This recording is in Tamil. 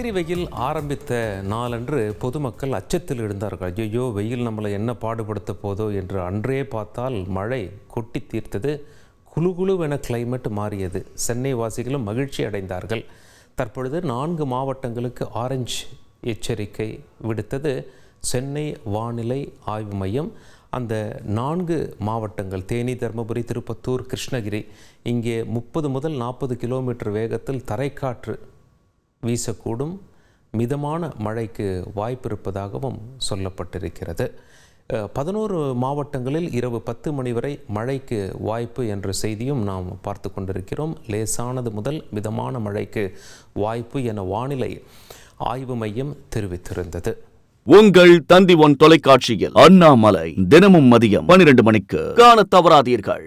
காய்கறி வெயில் ஆரம்பித்த நாளன்று பொதுமக்கள் அச்சத்தில் இருந்தார்கள். ஐயோ, வெயில் நம்மளை என்ன பாடுபடுத்த போதோ என்று. அன்றே பார்த்தால் மழை கொட்டி தீர்த்தது. குளுகுளுவென கிளைமேட் மாறியது. சென்னை வாசிகளும் மகிழ்ச்சி அடைந்தார்கள். தற்பொழுது 4 மாவட்டங்களுக்கு ஆரஞ்சு எச்சரிக்கை விடுத்தது சென்னை வானிலை ஆய்வு மையம். அந்த 4 மாவட்டங்கள் தேனி, தருமபுரி, திருப்பத்தூர், கிருஷ்ணகிரி. இங்கே 30 முதல் 40 கிலோமீட்டர் வேகத்தில் தரைக்காற்று வீசக்கூடும். மிதமான மழைக்கு வாய்ப்பு இருப்பதாகவும் சொல்லப்பட்டிருக்கிறது. 11 மாவட்டங்களில் இரவு 10 மணி வரை மழைக்கு வாய்ப்பு என்ற செய்தியும் நாம் பார்த்து கொண்டிருக்கிறோம். லேசானது முதல் மிதமான மழைக்கு வாய்ப்பு என வானிலை ஆய்வு மையம் தெரிவித்திருந்தது. உங்கள் தந்தி ஒன் தொலைக்காட்சியில் அண்ணாமலை தினமும் மதியம் 12 மணிக்கு காண தவறாதீர்கள்.